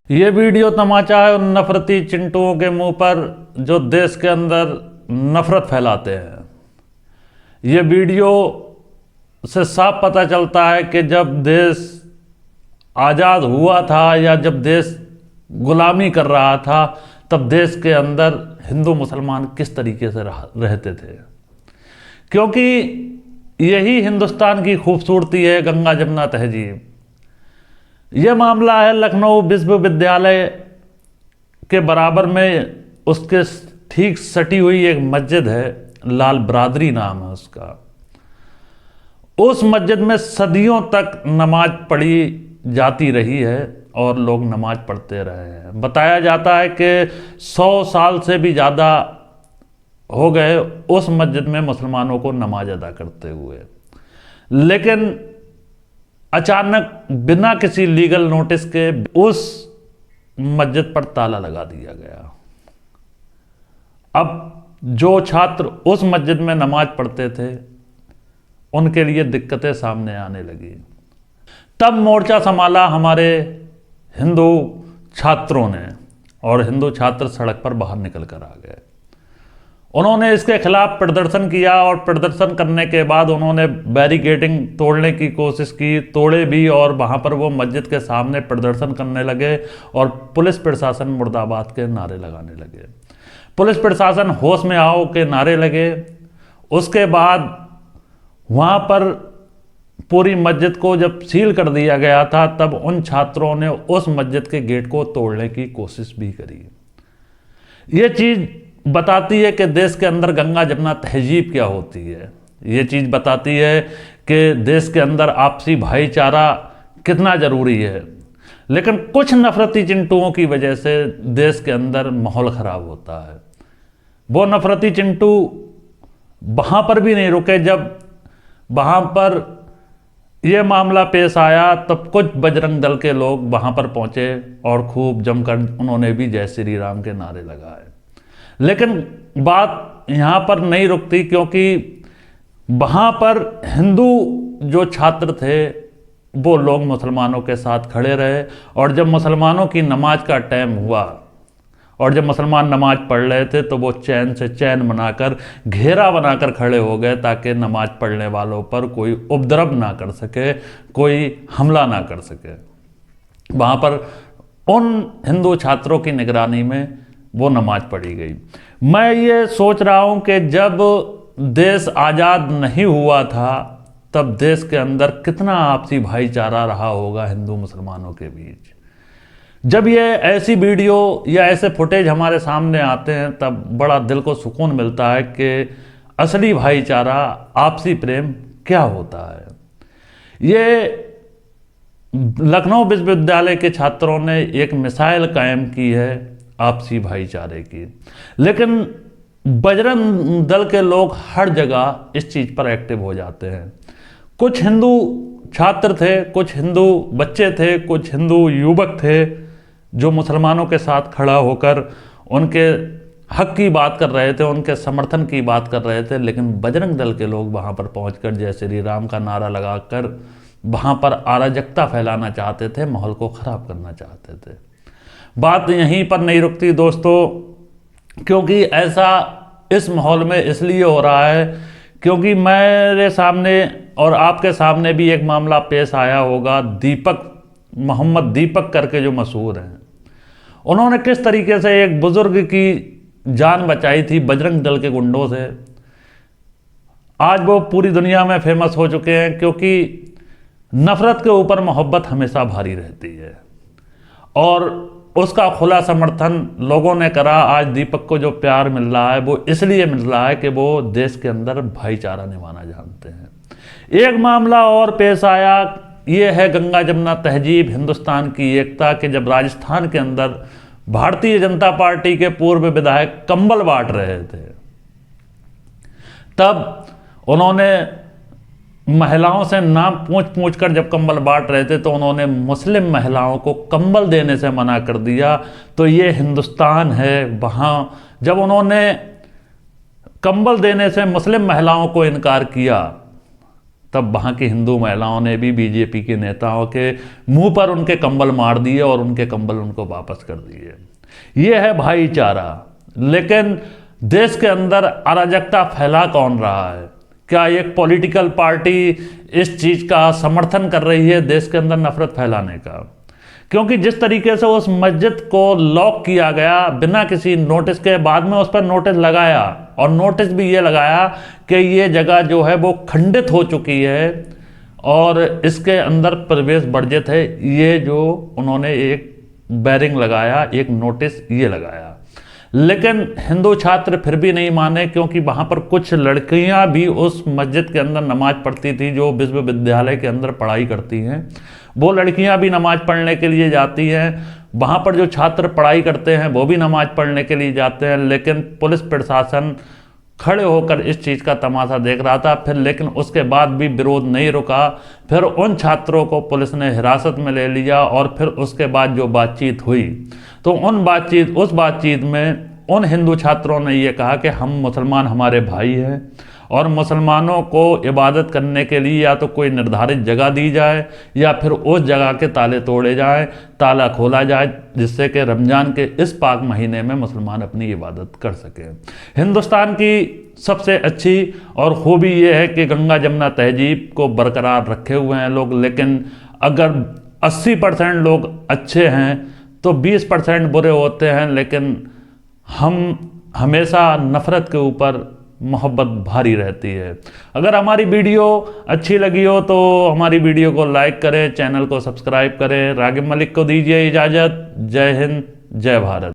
ये वीडियो तमाचा है उन नफरती चिंटुओं के मुंह पर जो देश के अंदर नफरत फैलाते हैं। ये वीडियो से साफ पता चलता है कि जब देश आज़ाद हुआ था या जब देश गुलामी कर रहा था तब देश के अंदर हिंदू मुसलमान किस तरीके से रहते थे, क्योंकि यही हिंदुस्तान की खूबसूरती है, गंगा जमुना तहजीब। यह मामला है लखनऊ विश्वविद्यालय के बराबर में, उसके ठीक सटी हुई एक मस्जिद है, लाल बरादरी नाम है उसका। उस मस्जिद में सदियों तक नमाज पढ़ी जाती रही है और लोग नमाज पढ़ते रहे हैं। बताया जाता है कि 100 साल से भी ज़्यादा हो गए उस मस्जिद में मुसलमानों को नमाज अदा करते हुए, लेकिन अचानक बिना किसी लीगल नोटिस के उस मस्जिद पर ताला लगा दिया गया। अब जो छात्र उस मस्जिद में नमाज पढ़ते थे उनके लिए दिक्कतें सामने आने लगी। तब मोर्चा संभाला हमारे हिंदू छात्रों ने और हिंदू छात्र सड़क पर बाहर निकल कर आ गए। उन्होंने इसके खिलाफ प्रदर्शन किया और प्रदर्शन करने के बाद उन्होंने बैरिकेडिंग तोड़ने की कोशिश की, तोड़े भी, और वहाँ पर वो मस्जिद के सामने प्रदर्शन करने लगे और पुलिस प्रशासन मुर्दाबाद के नारे लगाने लगे। पुलिस प्रशासन होश में आओ के नारे लगे। उसके बाद वहाँ पर पूरी मस्जिद को जब सील कर दिया गया था तब उन छात्रों ने उस मस्जिद के गेट को तोड़ने की कोशिश भी करी। ये चीज़ बताती है कि देश के अंदर गंगा जमुना तहजीब क्या होती है। ये चीज़ बताती है कि देश के अंदर आपसी भाईचारा कितना ज़रूरी है। लेकिन कुछ नफरती चिंटुओं की वजह से देश के अंदर माहौल ख़राब होता है। वो नफरती चिंटू वहाँ पर भी नहीं रुके। जब वहाँ पर यह मामला पेश आया तब कुछ बजरंग दल के लोग वहाँ पर पहुँचे और खूब जमकर उन्होंने भी जय श्री राम के नारे लगाए। लेकिन बात यहाँ पर नहीं रुकती, क्योंकि वहाँ पर हिंदू जो छात्र थे वो लोग मुसलमानों के साथ खड़े रहे, और जब मुसलमानों की नमाज का टाइम हुआ और जब मुसलमान नमाज पढ़ रहे थे तो वो चैन से चैन बनाकर घेरा बनाकर खड़े हो गए ताकि नमाज पढ़ने वालों पर कोई उपद्रव ना कर सके, कोई हमला ना कर सके। वहाँ पर उन हिंदू छात्रों की निगरानी में वो नमाज पढ़ी गई। मैं ये सोच रहा हूँ कि जब देश आज़ाद नहीं हुआ था तब देश के अंदर कितना आपसी भाईचारा रहा होगा हिंदू मुसलमानों के बीच। जब ये ऐसी वीडियो या ऐसे फुटेज हमारे सामने आते हैं तब बड़ा दिल को सुकून मिलता है कि असली भाईचारा, आपसी प्रेम क्या होता है। ये लखनऊ विश्वविद्यालय के छात्रों ने एक मिसाइल कायम की है आपसी भाईचारे की, लेकिन बजरंग दल के लोग हर जगह इस चीज़ पर एक्टिव हो जाते हैं। कुछ हिंदू छात्र थे, कुछ हिंदू बच्चे थे, कुछ हिंदू युवक थे जो मुसलमानों के साथ खड़ा होकर उनके हक की बात कर रहे थे, उनके समर्थन की बात कर रहे थे, लेकिन बजरंग दल के लोग वहाँ पर पहुँचकर जय श्री राम का नारा लगाकर वहाँ पर अराजकता फैलाना चाहते थे, माहौल को ख़राब करना चाहते थे। बात यहीं पर नहीं रुकती दोस्तों, क्योंकि ऐसा इस माहौल में इसलिए हो रहा है क्योंकि मेरे सामने और आपके सामने भी एक मामला पेश आया होगा। मोहम्मद दीपक करके जो मशहूर हैं, उन्होंने किस तरीके से एक बुजुर्ग की जान बचाई थी बजरंग दल के गुंडों से। आज वो पूरी दुनिया में फेमस हो चुके हैं, क्योंकि नफरत के ऊपर मोहब्बत हमेशा भारी रहती है और उसका खुला समर्थन लोगों ने करा। आज दीपक को जो प्यार मिल रहा है वो इसलिए मिल रहा है कि वो देश के अंदर भाईचारा निभाना जानते हैं। एक मामला और पेश आया, ये है गंगा जमुना तहजीब, हिंदुस्तान की एकता के। जब राजस्थान के अंदर भारतीय जनता पार्टी के पूर्व विधायक कंबल बांट रहे थे तब उन्होंने महिलाओं से नाम पूछ कर जब कंबल बांट रहे थे तो उन्होंने मुस्लिम महिलाओं को कंबल देने से मना कर दिया। तो ये हिंदुस्तान है। वहाँ जब उन्होंने कंबल देने से मुस्लिम महिलाओं को इनकार किया, तब वहाँ की हिंदू महिलाओं ने भी बीजेपी के नेताओं के मुंह पर उनके कंबल मार दिए और उनके कंबल उनको वापस कर दिए। ये है भाईचारा। लेकिन देश के अंदर अराजकता फैला कौन रहा है? क्या एक पॉलिटिकल पार्टी इस चीज़ का समर्थन कर रही है, देश के अंदर नफरत फैलाने का? क्योंकि जिस तरीके से उस मस्जिद को लॉक किया गया बिना किसी नोटिस के, बाद में उस पर नोटिस लगाया और नोटिस भी ये लगाया कि ये जगह जो है वो खंडित हो चुकी है और इसके अंदर प्रवेश वर्जित है, ये जो उन्होंने एक बैरिंग लगाया, एक नोटिस ये लगाया। लेकिन हिंदू छात्र फिर भी नहीं माने, क्योंकि वहाँ पर कुछ लड़कियाँ भी उस मस्जिद के अंदर नमाज पढ़ती थी जो विश्वविद्यालय के अंदर पढ़ाई करती हैं। वो लड़कियाँ भी नमाज पढ़ने के लिए जाती हैं, वहाँ पर जो छात्र पढ़ाई करते हैं वो भी नमाज पढ़ने के लिए जाते हैं। लेकिन पुलिस प्रशासन खड़े होकर इस चीज़ का तमाशा देख रहा था। फिर लेकिन उसके बाद भी विरोध नहीं रुका। फिर उन छात्रों को पुलिस ने हिरासत में ले लिया और फिर उसके बाद जो बातचीत हुई, तो उस बातचीत में उन हिंदू छात्रों ने ये कहा कि हम मुसलमान, हमारे भाई हैं और मुसलमानों को इबादत करने के लिए या तो कोई निर्धारित जगह दी जाए या फिर उस जगह के ताले तोड़े जाएं, ताला खोला जाए, जिससे कि रमज़ान के इस पाक महीने में मुसलमान अपनी इबादत कर सकें। हिंदुस्तान की सबसे अच्छी और खूबी ये है कि गंगा जमुना तहजीब को बरकरार रखे हुए हैं लोग। लेकिन अगर 80% लोग अच्छे हैं तो 20% बुरे होते हैं। लेकिन हम हमेशा नफ़रत के ऊपर मोहब्बत भारी रहती है। अगर हमारी वीडियो अच्छी लगी हो तो हमारी वीडियो को लाइक करें, चैनल को सब्सक्राइब करें। रागिब मलिक को दीजिए इजाज़त। जय हिंद, जय भारत।